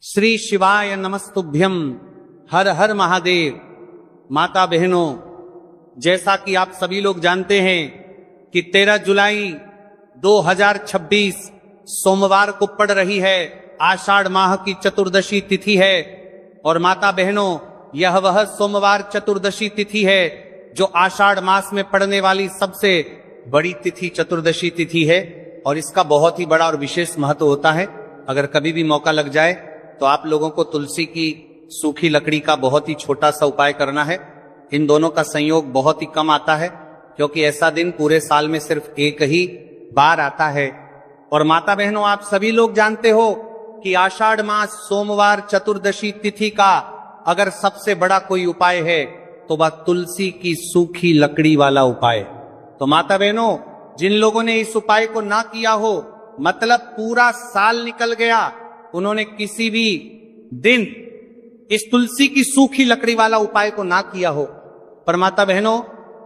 श्री शिवाय नमस्तुभ्यम। हर हर महादेव। माता बहनों, जैसा कि आप सभी लोग जानते हैं कि 13 जुलाई 2026 सोमवार को पड़ रही है, आषाढ़ माह की चतुर्दशी तिथि है। और माता बहनों, यह वह सोमवार चतुर्दशी तिथि है जो आषाढ़ मास में पड़ने वाली सबसे बड़ी तिथि चतुर्दशी तिथि है। और इसका बहुत ही बड़ा और विशेष महत्व होता है। अगर कभी भी मौका लग जाए तो आप लोगों को तुलसी की सूखी लकड़ी का बहुत ही छोटा सा उपाय करना है। इन दोनों का संयोग बहुत ही कम आता है, क्योंकि ऐसा दिन पूरे साल में सिर्फ एक ही बार आता है। और माता बहनों, आप सभी लोग जानते हो कि आषाढ़ मास सोमवार चतुर्दशी तिथि का अगर सबसे बड़ा कोई उपाय है तो वह तुलसी की सूखी लकड़ी वाला उपाय। तो माता बहनों, जिन लोगों ने इस उपाय को ना किया हो, मतलब पूरा साल निकल गया, उन्होंने किसी भी दिन इस तुलसी की सूखी लकड़ी वाला उपाय को ना किया हो, पर माता बहनों,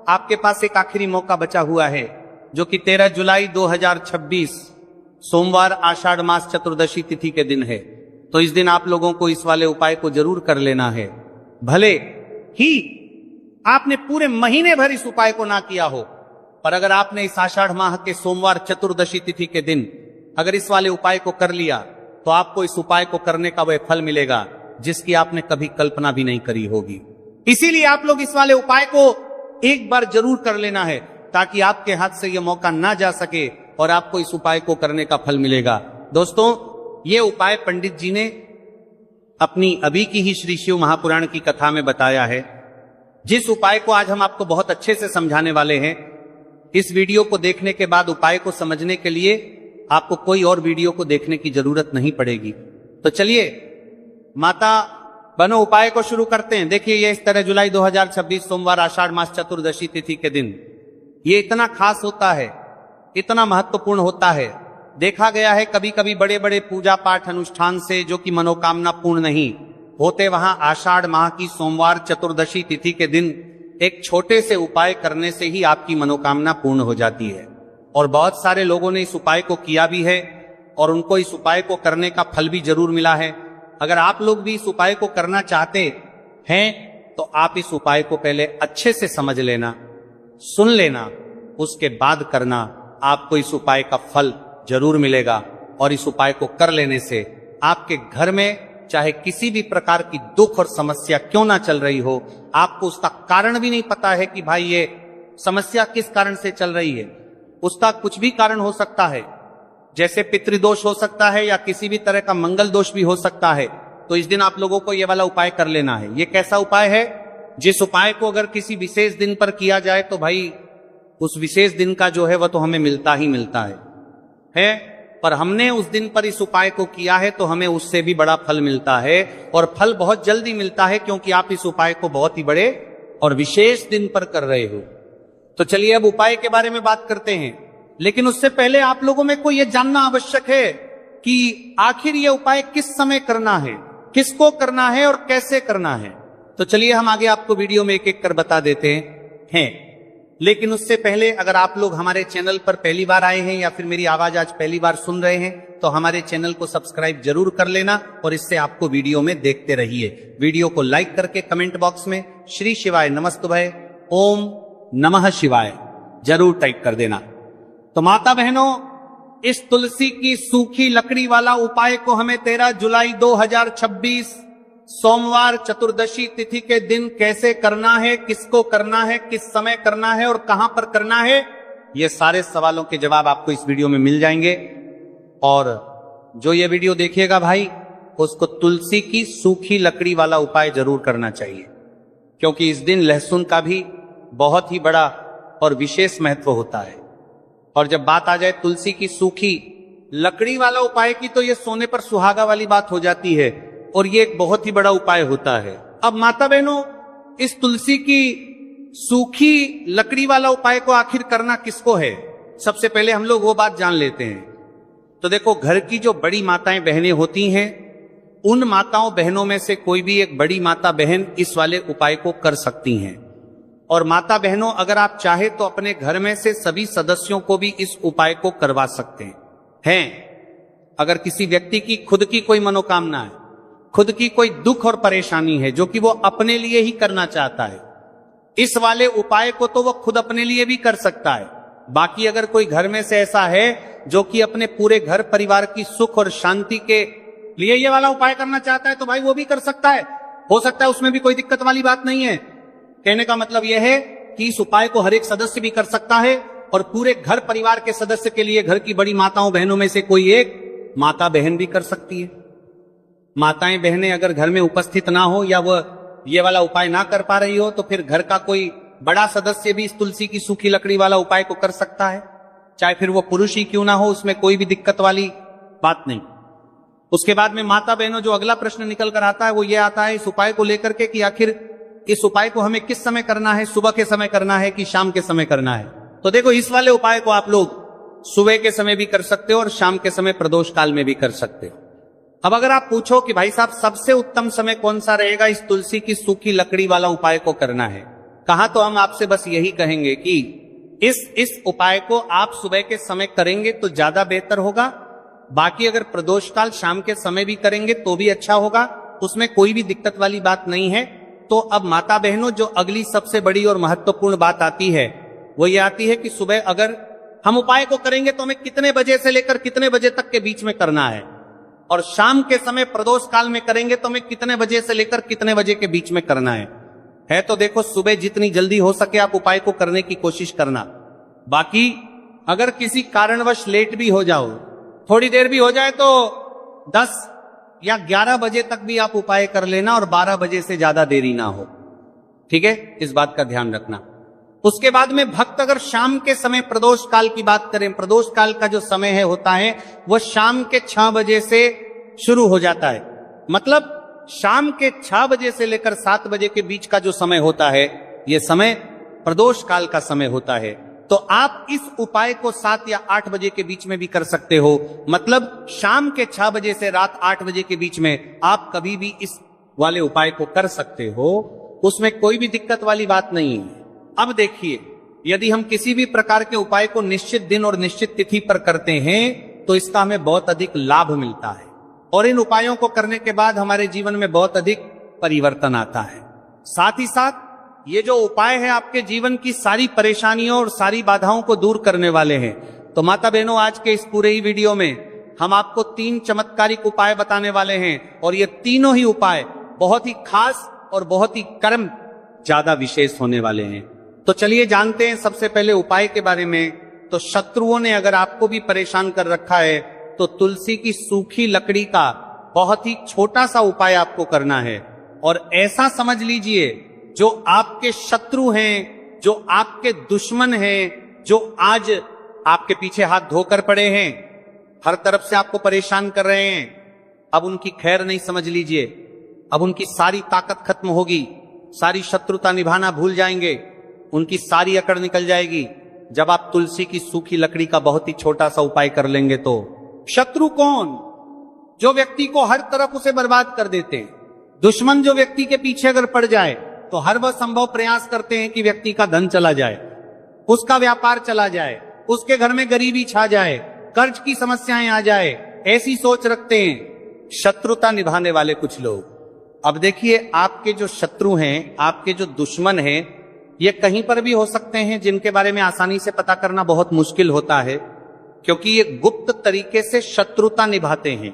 आपके पास एक आखिरी मौका बचा हुआ है, जो कि 13 जुलाई 2026 सोमवार आषाढ़ मास चतुर्दशी तिथि के दिन है। तो इस दिन आप लोगों को इस वाले उपाय को जरूर कर लेना है। भले ही आपने पूरे महीने भर इस उपाय को ना किया हो, पर अगर आपने इस आषाढ़ माह के सोमवार चतुर्दशी तिथि के दिन अगर इस वाले उपाय को कर लिया, तो आपको इस उपाय को करने का वह फल मिलेगा जिसकी आपने कभी कल्पना भी नहीं करी होगी। इसीलिए आप लोग इस वाले उपाय को एक बार जरूर कर लेना है, ताकि आपके हाथ से यह मौका ना जा सके और आपको इस उपाय को करने का फल मिलेगा। दोस्तों, ये उपाय पंडित जी ने अपनी अभी की ही श्री शिव महापुराण की कथा में बताया है, जिस उपाय को आज हम आपको बहुत अच्छे से समझाने वाले हैं। इस वीडियो को देखने के बाद उपाय को समझने के लिए आपको कोई और वीडियो को देखने की जरूरत नहीं पड़ेगी। तो चलिए माता बनो, उपाय को शुरू करते हैं। देखिए, ये इस तरह जुलाई 2026 सोमवार आषाढ़ मास चतुर्दशी तिथि के दिन ये इतना खास होता है, इतना महत्वपूर्ण होता है। देखा गया है कभी कभी बड़े बड़े पूजा पाठ अनुष्ठान से जो कि मनोकामना पूर्ण नहीं होते, वहां आषाढ़ माह की सोमवार चतुर्दशी तिथि के दिन एक छोटे से उपाय करने से ही आपकी मनोकामना पूर्ण हो जाती है। और बहुत सारे लोगों ने इस उपाय को किया भी है और उनको इस उपाय को करने का फल भी जरूर मिला है। अगर आप लोग भी इस उपाय को करना चाहते हैं तो आप इस उपाय को पहले अच्छे से समझ लेना, सुन लेना, उसके बाद करना। आपको इस उपाय का फल जरूर मिलेगा। और इस उपाय को कर लेने से आपके घर में चाहे किसी भी प्रकार की दुख और समस्या क्यों ना चल रही हो, आपको उसका कारण भी नहीं पता है कि भाई ये समस्या किस कारण से चल रही है, उसका कुछ भी कारण हो सकता है, जैसे पितृदोष हो सकता है या किसी भी तरह का मंगल दोष भी हो सकता है। तो इस दिन आप लोगों को ये वाला उपाय कर लेना है। ये कैसा उपाय है? जिस उपाय को अगर किसी विशेष दिन पर किया जाए तो भाई उस विशेष दिन का जो है वह तो हमें मिलता ही मिलता है। पर हमने उस दिन पर इस उपाय को किया है तो हमें उससे भी बड़ा फल मिलता है, और फल बहुत जल्दी मिलता है, क्योंकि आप इस उपाय को बहुत ही बड़े और विशेष दिन पर कर रहे हो। तो चलिए अब उपाय के बारे में बात करते हैं। लेकिन उससे पहले आप लोगों में को यह जानना आवश्यक है कि आखिर यह उपाय किस समय करना है, किसको करना है और कैसे करना है। तो चलिए हम आगे आपको वीडियो में एक एक कर बता देते हैं। लेकिन उससे पहले अगर आप लोग हमारे चैनल पर पहली बार आए हैं या फिर मेरी आवाज आज पहली बार सुन रहे हैं, तो हमारे चैनल को सब्सक्राइब जरूर कर लेना और इससे आपको वीडियो में देखते रहिए। वीडियो को लाइक करके कमेंट बॉक्स में श्री शिवाय नमस्तुभय ओम नमः शिवाय जरूर टाइप कर देना। तो माता बहनों, इस तुलसी की सूखी लकड़ी वाला उपाय को हमें 13 जुलाई 2026 सोमवार चतुर्दशी तिथि के दिन कैसे करना है, किसको करना है, किस समय करना है और कहां पर करना है, ये सारे सवालों के जवाब आपको इस वीडियो में मिल जाएंगे। और जो ये वीडियो देखिएगा भाई, उसको तुलसी की सूखी लकड़ी वाला उपाय जरूर करना चाहिए, क्योंकि इस दिन लहसुन का भी बहुत ही बड़ा और विशेष महत्व होता है। और जब बात आ जाए तुलसी की सूखी लकड़ी वाला उपाय की, तो ये सोने पर सुहागा वाली बात हो जाती है, और ये एक बहुत ही बड़ा उपाय होता है। अब माता बहनों, इस तुलसी की सूखी लकड़ी वाला उपाय को आखिर करना किसको है, सबसे पहले हम लोग वो बात जान लेते हैं। तो देखो, घर की जो बड़ी माताएं बहनें होती हैं, उन माताओं बहनों में से कोई भी एक बड़ी माता बहन इस वाले उपाय को कर सकती हैं। और माता बहनों, अगर आप चाहे तो अपने घर में से सभी सदस्यों को भी इस उपाय को करवा सकते हैं। अगर किसी व्यक्ति की खुद की कोई मनोकामना है, खुद की कोई दुख और परेशानी है जो कि वो अपने लिए ही करना चाहता है, इस वाले उपाय को तो वो खुद अपने लिए भी कर सकता है। बाकी अगर कोई घर में से ऐसा है जो कि अपने पूरे घर परिवार की सुख और शांति के लिए ये वाला उपाय करना चाहता है तो भाई वो भी कर सकता है, हो सकता है उसमें भी कोई दिक्कत वाली बात नहीं है। कहने का मतलब यह है कि इस उपाय को हर एक सदस्य भी कर सकता है और पूरे घर परिवार के सदस्य के लिए घर की बड़ी माताओं बहनों में से कोई एक माता बहन भी कर सकती है। माताएं बहनें अगर घर में उपस्थित ना हो या वह ये वाला उपाय ना कर पा रही हो तो फिर घर का कोई बड़ा सदस्य भी इस तुलसी की सूखी लकड़ी वाला उपाय को कर सकता है, चाहे फिर वो पुरुष ही क्यों ना हो, उसमें कोई भी दिक्कत वाली बात नहीं। उसके बाद में माता बहनों जो अगला प्रश्न निकल कर आता है वो ये आता है इस उपाय को लेकर के कि आखिर इस उपाय को हमें किस समय करना है, सुबह के समय करना है कि शाम के समय करना है। तो देखो इस वाले उपाय को आप लोग सुबह के समय भी कर सकते हो और शाम के समय प्रदोष काल में भी कर सकते हो। अब अगर आप पूछो कि भाई साहब सबसे उत्तम समय कौन सा रहेगा इस तुलसी की सूखी लकड़ी वाला उपाय को करना है, कहा तो हम आपसे बस यही कहेंगे कि इस उपाय को आप सुबह के समय करेंगे तो ज्यादा बेहतर होगा। बाकी अगर प्रदोष काल शाम के समय भी करेंगे तो भी अच्छा होगा, उसमें कोई भी दिक्कत वाली बात नहीं है। तो अब माता बहनों जो अगली सबसे बड़ी और महत्वपूर्ण बात आती है वो ये आती है कि सुबह अगर हम उपाय को करेंगे तो हमें कितने बजे से लेकर कितने बजे तक के बीच में करना है, और शाम के समय प्रदोष काल में करेंगे तो हमें कितने बजे से लेकर कितने बजे के बीच में करना है तो देखो सुबह जितनी जल्दी हो सके आप उपाय को करने की कोशिश करना। बाकी अगर किसी कारणवश लेट भी हो जाओ, थोड़ी देर भी हो जाए तो 10 या 11 बजे तक भी आप उपाय कर लेना और 12 बजे से ज्यादा देरी ना हो, ठीक है, इस बात का ध्यान रखना। उसके बाद में भक्त अगर शाम के समय प्रदोष काल की बात करें, प्रदोष काल का जो समय है होता है वह शाम के 6 बजे से शुरू हो जाता है, मतलब शाम के 6 बजे से लेकर 7 बजे के बीच का जो समय होता है यह समय प्रदोष काल का समय होता है। तो आप इस उपाय को 7 या 8 बजे के बीच में भी कर सकते हो, मतलब शाम के 6 बजे से रात 8 बजे के बीच में आप कभी भी इस वाले उपाय को कर सकते हो, उसमें कोई भी दिक्कत वाली बात नहीं है। अब देखिए, यदि हम किसी भी प्रकार के उपाय को निश्चित दिन और निश्चित तिथि पर करते हैं तो इसका हमें बहुत अधिक लाभ मिलता है और इन उपायों को करने के बाद हमारे जीवन में बहुत अधिक परिवर्तन आता है। साथ ही साथ ये जो उपाय है आपके जीवन की सारी परेशानियों और सारी बाधाओं को दूर करने वाले हैं। तो माता बहनों, आज के इस पूरे ही वीडियो में हम आपको 3 चमत्कारिक उपाय बताने वाले हैं और ये तीनों ही उपाय बहुत ही खास और बहुत ही कर्म ज्यादा विशेष होने वाले हैं। तो चलिए जानते हैं सबसे पहले उपाय के बारे में। तो शत्रुओं ने अगर आपको भी परेशान कर रखा है तो तुलसी की सूखी लकड़ी का बहुत ही छोटा सा उपाय आपको करना है, और ऐसा समझ लीजिए जो आपके शत्रु हैं, जो आपके दुश्मन हैं, जो आज आपके पीछे हाथ धोकर पड़े हैं, हर तरफ से आपको परेशान कर रहे हैं, अब उनकी खैर नहीं समझ लीजिए, अब उनकी सारी ताकत खत्म होगी, सारी शत्रुता निभाना भूल जाएंगे, उनकी सारी अकड़ निकल जाएगी जब आप तुलसी की सूखी लकड़ी का बहुत ही छोटा सा उपाय कर लेंगे। तो शत्रु कौन? जो व्यक्ति को हर तरफ उसे बर्बाद कर देते हैं। दुश्मन जो व्यक्ति के पीछे अगर पड़ जाए तो हर वह संभव प्रयास करते हैं कि व्यक्ति का धन चला जाए, उसका व्यापार चला जाए, उसके घर में गरीबी छा जाए, कर्ज की समस्याएं आ जाए, ऐसी सोच रखते हैं शत्रुता निभाने वाले कुछ लोग। अब देखिए, आपके जो शत्रु हैं, आपके जो दुश्मन हैं, ये कहीं पर भी हो सकते हैं, जिनके बारे में आसानी से पता करना बहुत मुश्किल होता है, क्योंकि ये गुप्त तरीके से शत्रुता निभाते हैं।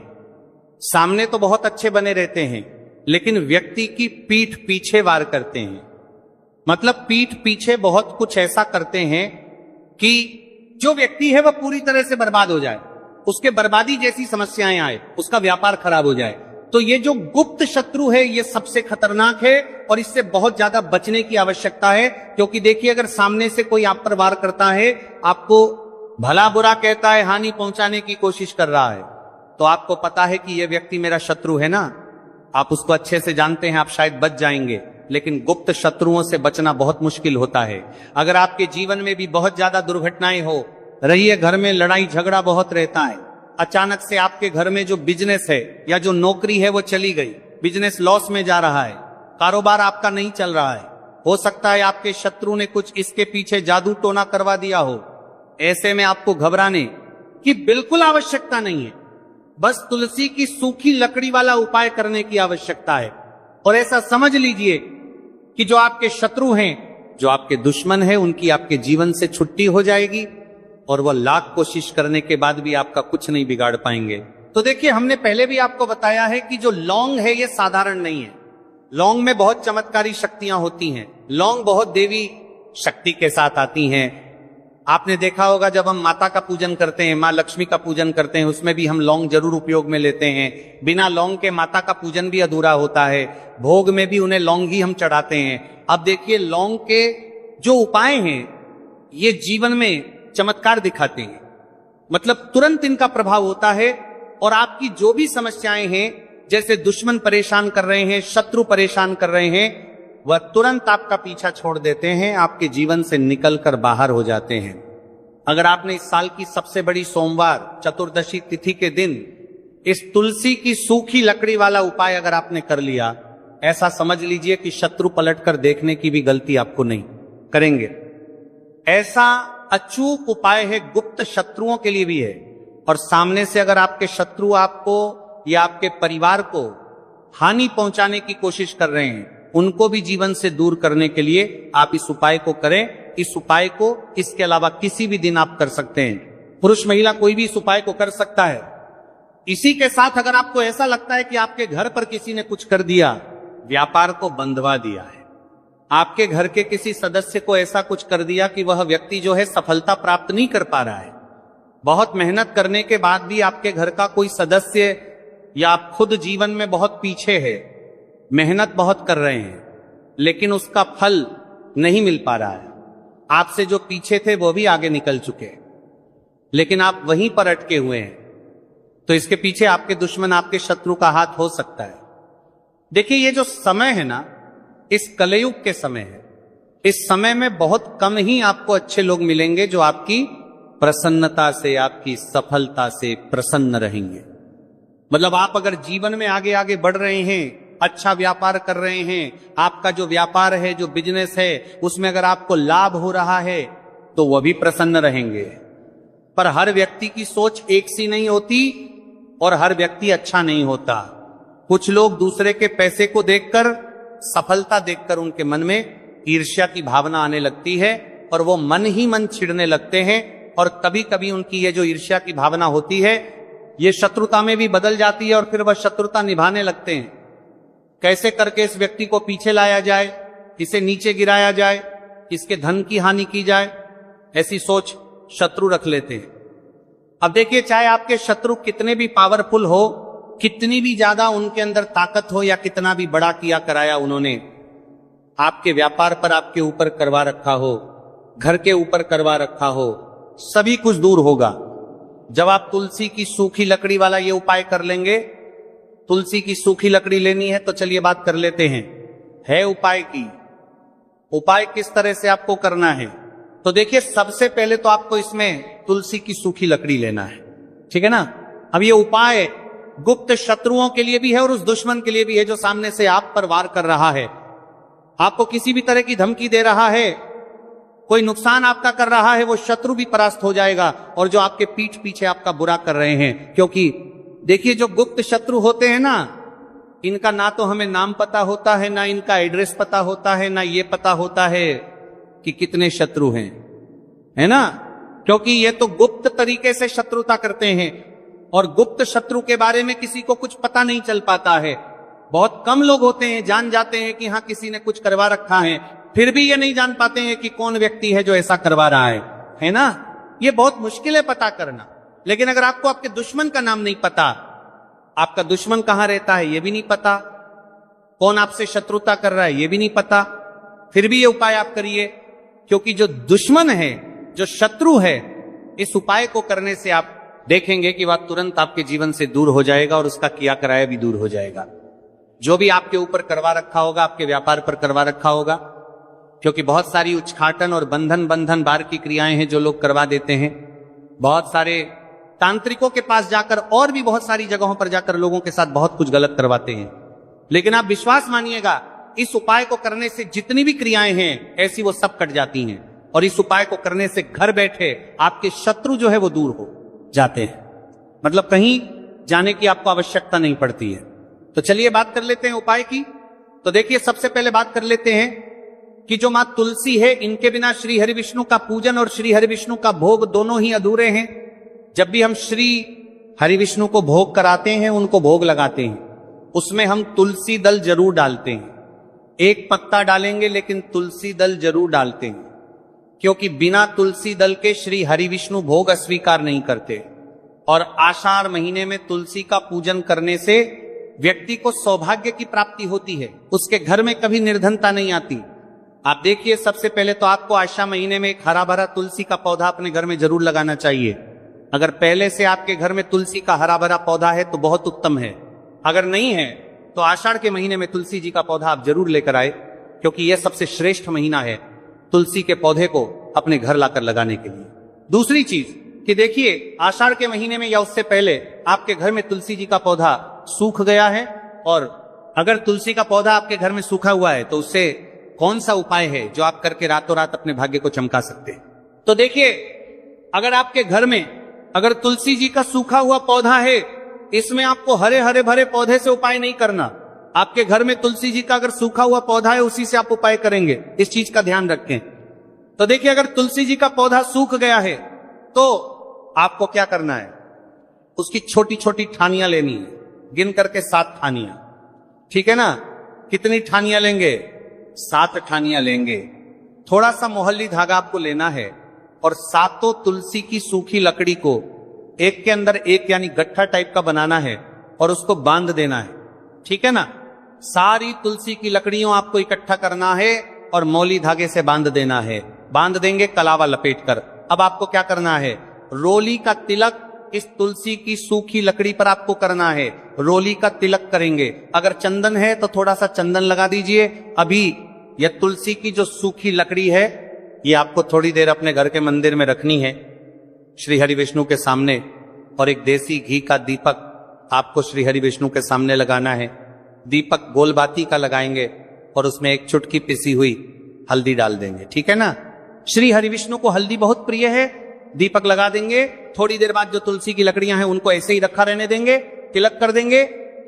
सामने तो बहुत अच्छे बने रहते हैं, लेकिन व्यक्ति की पीठ पीछे वार करते हैं, मतलब पीठ पीछे बहुत कुछ ऐसा करते हैं कि जो व्यक्ति है वह पूरी तरह से बर्बाद हो जाए, उसके बर्बादी जैसी समस्याएं आए, उसका व्यापार खराब हो जाए। तो ये जो गुप्त शत्रु है ये सबसे खतरनाक है और इससे बहुत ज्यादा बचने की आवश्यकता है। क्योंकि देखिए, अगर सामने से कोई आप पर वार करता है, आपको भला बुरा कहता है, हानि पहुंचाने की कोशिश कर रहा है, तो आपको पता है कि यह व्यक्ति मेरा शत्रु है ना, आप उसको अच्छे से जानते हैं, आप शायद बच जाएंगे। लेकिन गुप्त शत्रुओं से बचना बहुत मुश्किल होता है। अगर आपके जीवन में भी बहुत ज्यादा दुर्घटनाएं हो रही है, घर में लड़ाई झगड़ा बहुत रहता है, अचानक से आपके घर में जो बिजनेस है या जो नौकरी है वो चली गई, बिजनेस लॉस में जा रहा है, कारोबार आपका नहीं चल रहा है, हो सकता है आपके शत्रु ने कुछ इसके पीछे जादू टोना करवा दिया हो, ऐसे में आपको घबराने की बिल्कुल आवश्यकता नहीं है। बस तुलसी की सूखी लकड़ी वाला उपाय करने की आवश्यकता है। और ऐसा समझ लीजिए कि जो आपके शत्रु हैं, जो आपके दुश्मन हैं, उनकी आपके जीवन से छुट्टी हो जाएगी और वह लाख कोशिश करने के बाद भी आपका कुछ नहीं बिगाड़ पाएंगे। तो देखिए, हमने पहले भी आपको बताया है कि जो लौंग है ये साधारण नहीं है। लौंग में बहुत चमत्कारी शक्तियां होती हैं। लौंग बहुत देवी शक्ति के साथ आती हैं। आपने देखा होगा जब हम माता का पूजन करते हैं, माँ लक्ष्मी का पूजन करते हैं, उसमें भी हम लौंग जरूर उपयोग में लेते हैं। बिना लौंग के माता का पूजन भी अधूरा होता है। भोग में भी उन्हें लौंग ही हम चढ़ाते हैं। अब देखिए, लौंग के जो उपाय हैं ये जीवन में चमत्कार दिखाते हैं। मतलब तुरंत इनका प्रभाव होता है और आपकी जो भी समस्याएं हैं, जैसे दुश्मन परेशान कर रहे हैं, शत्रु परेशान कर रहे हैं, वह तुरंत आपका पीछा छोड़ देते हैं, आपके जीवन से निकलकर बाहर हो जाते हैं। अगर आपने इस साल की सबसे बड़ी सोमवार चतुर्दशी तिथि के दिन इस तुलसी की सूखी लकड़ी वाला उपाय अगर आपने कर लिया, ऐसा समझ लीजिए कि शत्रु पलटकर देखने की भी गलती आपको नहीं करेंगे। ऐसा अचूक उपाय है, गुप्त शत्रुओं के लिए भी है। और सामने से अगर आपके शत्रु आपको या आपके परिवार को हानि पहुंचाने की कोशिश कर रहे हैं, उनको भी जीवन से दूर करने के लिए आप इस उपाय को करें। इस उपाय को इसके अलावा किसी भी दिन आप कर सकते हैं। पुरुष महिला कोई भी इस उपाय को कर सकता है। इसी के साथ अगर आपको ऐसा लगता है कि आपके घर पर किसी ने कुछ कर दिया, व्यापार को बंधवा दिया है, आपके घर के किसी सदस्य को ऐसा कुछ कर दिया कि वह व्यक्ति जो है सफलता प्राप्त नहीं कर पा रहा है, बहुत मेहनत करने के बाद भी आपके घर का कोई सदस्य या आप खुद जीवन में बहुत पीछे है, मेहनत बहुत कर रहे हैं लेकिन उसका फल नहीं मिल पा रहा है, आपसे जो पीछे थे वो भी आगे निकल चुके हैं लेकिन आप वहीं पर अटके हुए हैं, तो इसके पीछे आपके दुश्मन, आपके शत्रु का हाथ हो सकता है। देखिए, ये जो समय है ना, इस कलयुग के समय है। इस समय में बहुत कम ही आपको अच्छे लोग मिलेंगे जो आपकी प्रसन्नता से, आपकी सफलता से प्रसन्न रहेंगे। मतलब आप अगर जीवन में आगे आगे बढ़ रहे हैं, अच्छा व्यापार कर रहे हैं, आपका जो व्यापार है, जो बिजनेस है, उसमें अगर आपको लाभ हो रहा है तो वह भी प्रसन्न रहेंगे। पर हर व्यक्ति की सोच एक सी नहीं होती और हर व्यक्ति अच्छा नहीं होता। कुछ लोग दूसरे के पैसे को देखकर, सफलता देखकर उनके मन में ईर्ष्या की भावना आने लगती है और वो मन ही मन छिड़ने लगते हैं। और कभी कभी उनकी ये जो ईर्ष्या की भावना होती है ये शत्रुता में भी बदल जाती है और फिर वह शत्रुता निभाने लगते हैं। कैसे करके इस व्यक्ति को पीछे लाया जाए, इसे नीचे गिराया जाए, इसके धन की हानि की जाए, ऐसी सोच शत्रु रख लेते हैं। अब देखिए, चाहे आपके शत्रु कितने भी पावरफुल हो, कितनी भी ज्यादा उनके अंदर ताकत हो या कितना भी बड़ा किया कराया उन्होंने, आपके व्यापार पर आपके ऊपर करवा रखा हो, घर के ऊपर करवा रखा हो, सभी कुछ दूर होगा जब आप तुलसी की सूखी लकड़ी वाला ये उपाय कर लेंगे। तुलसी की सूखी लकड़ी लेनी है तो चलिए बात कर लेते हैं, है उपाय की। उपाय किस तरह से आपको करना है, तो देखिए, सबसे पहले तो आपको इसमें तुलसी की सूखी लकड़ी लेना है, ठीक है ना। अब ये उपाय गुप्त शत्रुओं के लिए भी है और उस दुश्मन के लिए भी है जो सामने से आप पर वार कर रहा है, आपको किसी भी तरह की धमकी दे रहा है, कोई नुकसान आपका कर रहा है, वो शत्रु भी परास्त हो जाएगा। और जो आपके पीठ पीछे आपका बुरा कर रहे हैं, क्योंकि देखिए, जो गुप्त शत्रु होते हैं ना, इनका ना तो हमें नाम पता होता है, ना इनका एड्रेस पता होता है, ना ये पता होता है कि कितने शत्रु हैं, है ना। क्योंकि ये तो गुप्त तरीके से शत्रुता करते हैं और गुप्त शत्रु के बारे में किसी को कुछ पता नहीं चल पाता है। बहुत कम लोग होते हैं जान जाते हैं कि हाँ, किसी ने कुछ करवा रखा है, फिर भी ये नहीं जान पाते हैं कि कौन व्यक्ति है जो ऐसा करवा रहा है ना। ये बहुत मुश्किल है पता करना। लेकिन अगर आपको आपके दुश्मन का नाम नहीं पता, आपका दुश्मन कहां रहता है ये भी नहीं पता, कौन आपसे शत्रुता कर रहा है ये भी नहीं पता, फिर भी ये उपाय आप करिए, क्योंकि जो दुश्मन है, जो शत्रु है, इस उपाय को करने से आप देखेंगे कि वह तुरंत आपके जीवन से दूर हो जाएगा और उसका किया कराया भी दूर हो जाएगा। जो भी आपके ऊपर करवा रखा होगा, आपके व्यापार पर करवा रखा होगा, क्योंकि बहुत सारी उच्चाटन और बंधन बार की क्रियाएं हैं जो लोग करवा देते हैं। बहुत सारे तांत्रिकों के पास जाकर और भी बहुत सारी जगहों पर जाकर लोगों के साथ बहुत कुछ गलत करवाते हैं। लेकिन आप विश्वास मानिएगा, इस उपाय को करने से जितनी भी क्रियाएं हैं ऐसी वो सब कट जाती हैं और इस उपाय को करने से घर बैठे आपके शत्रु जो है वो दूर हो जाते हैं। मतलब कहीं जाने की आपको आवश्यकता नहीं पड़ती है। तो चलिए बात कर लेते हैं उपाय की। तो देखिए, सबसे पहले बात कर लेते हैं कि जो मां तुलसी है, इनके बिना श्री हरि विष्णु का पूजन और श्री हरि विष्णु का भोग दोनों ही अधूरे हैं। जब भी हम श्री हरि विष्णु को भोग कराते हैं, उनको भोग लगाते हैं, उसमें हम तुलसी दल जरूर डालते हैं। एक पत्ता डालेंगे लेकिन तुलसी दल जरूर डालते हैं, क्योंकि बिना तुलसी दल के श्री हरि विष्णु भोग अस्वीकार नहीं करते। और आषाढ़ महीने में तुलसी का पूजन करने से व्यक्ति को सौभाग्य की प्राप्ति होती है, उसके घर में कभी निर्धनता नहीं आती। आप देखिए, सबसे पहले तो आपको आषाढ़ महीने में एक हरा भरा तुलसी का पौधा अपने घर में जरूर लगाना चाहिए। अगर पहले से आपके घर में तुलसी का हरा भरा पौधा है तो बहुत उत्तम है। अगर नहीं है तो आषाढ़ के महीने में तुलसी जी का पौधा आप जरूर लेकर आए, क्योंकि यह सबसे श्रेष्ठ महीना है तुलसी के पौधे को अपने घर लाकर लगाने के लिए। दूसरी चीज कि देखिए, आषाढ़ के महीने में या उससे पहले आपके घर में तुलसी जी का पौधा सूख गया है, और अगर तुलसी का पौधा आपके घर में सूखा हुआ है तो उससे कौन सा उपाय है जो आप करके रातों रात अपने भाग्य को चमका सकते हैं। तो देखिए, अगर आपके घर में अगर तुलसी जी का सूखा हुआ पौधा है, इसमें आपको हरे हरे भरे पौधे से उपाय नहीं करना। आपके घर में तुलसी जी का अगर सूखा हुआ पौधा है, उसी से आप उपाय करेंगे, इस चीज का ध्यान रखें। तो देखिए, अगर तुलसी जी का पौधा सूख गया है तो आपको क्या करना है, उसकी छोटी छोटी ठानियां लेनी है, गिन करके 7 ठानियां, ठीक है ना। कितनी ठानियां लेंगे? 7 ठानियां लेंगे। थोड़ा सा मोहल्ली धागा आपको लेना है और 7 तुलसी की सूखी लकड़ी को एक के अंदर एक यानी गट्ठा टाइप का बनाना है और उसको बांध देना है, ठीक है ना। सारी तुलसी की लकड़ियों आपको इकट्ठा करना है और मौली धागे से बांध देना है। बांध देंगे कलावा लपेट कर। अब आपको क्या करना है, रोली का तिलक इस तुलसी की सूखी लकड़ी पर आपको करना है। रोली का तिलक करेंगे। अगर चंदन है तो थोड़ा सा चंदन लगा दीजिए। अभी यह तुलसी की जो सूखी लकड़ी है, ये आपको थोड़ी देर अपने घर के मंदिर में रखनी है श्री हरि विष्णु के सामने, और एक देसी घी का दीपक आपको श्री हरि विष्णु के सामने लगाना है। दीपक गोलबाती का लगाएंगे और उसमें एक चुटकी पिसी हुई हल्दी डाल देंगे, ठीक है ना। श्री हरि विष्णु को हल्दी बहुत प्रिय है। दीपक लगा देंगे। थोड़ी देर बाद जो तुलसी की लकड़ियां हैं उनको ऐसे ही रखा रहने देंगे, तिलक कर देंगे।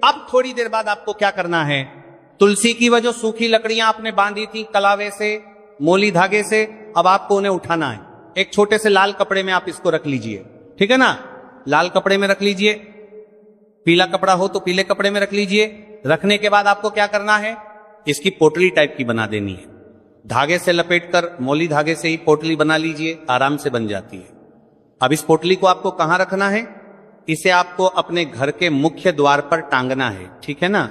अब थोड़ी देर बाद आपको क्या करना है, तुलसी की वह जो सूखी लकड़ियां आपने बांधी थी कलावे से, मोली धागे से, अब आपको उन्हें उठाना है। एक छोटे से लाल कपड़े में आप इसको रख लीजिए, ठीक है ना। लाल कपड़े में रख लीजिए, पीला कपड़ा हो तो पीले कपड़े में रख लीजिए। रखने के बाद आपको क्या करना है, इसकी पोटली टाइप की बना देनी है। धागे से लपेटकर, मोली धागे से ही पोटली बना लीजिए, आराम से बन जाती है। अब इस पोटली को आपको कहां रखना है, इसे आपको अपने घर के मुख्य द्वार पर टांगना है, ठीक है ना।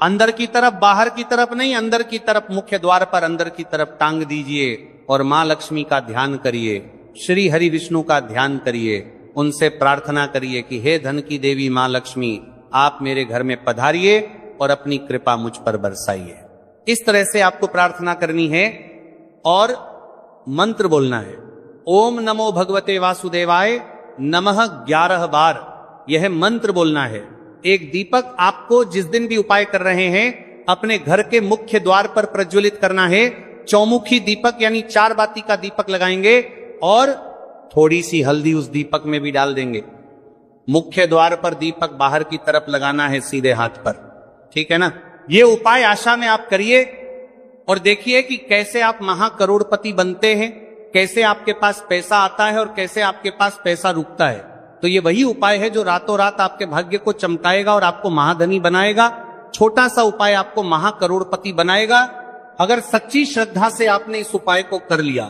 अंदर की तरफ, बाहर की तरफ नहीं, अंदर की तरफ, मुख्य द्वार पर अंदर की तरफ टांग दीजिए और मां लक्ष्मी का ध्यान करिए, श्री हरि विष्णु का ध्यान करिए। उनसे प्रार्थना करिए कि हे धन की देवी मां लक्ष्मी, आप मेरे घर में पधारिए और अपनी कृपा मुझ पर बरसाइए। इस तरह से आपको प्रार्थना करनी है और मंत्र बोलना है। ओम नमो भगवते वासुदेवाय नमः 11 बार यह मंत्र बोलना है। एक दीपक आपको जिस दिन भी उपाय कर रहे हैं अपने घर के मुख्य द्वार पर प्रज्वलित करना है। चौमुखी दीपक यानी 4 बाती का दीपक लगाएंगे और थोड़ी सी हल्दी उस दीपक में भी डाल देंगे। मुख्य द्वार पर दीपक बाहर की तरफ लगाना है, सीधे हाथ पर, ठीक है ना। ये उपाय आशा में आप करिए और देखिए कि कैसे आप महाकरोड़पति बनते हैं, कैसे आपके पास पैसा आता है और कैसे आपके पास पैसा रुकता है। तो ये वही उपाय है जो रातों रात आपके भाग्य को चमकाएगा और आपको महाधनी बनाएगा। छोटा सा उपाय आपको महाकरोड़पति बनाएगा, अगर सच्ची श्रद्धा से आपने इस उपाय को कर लिया।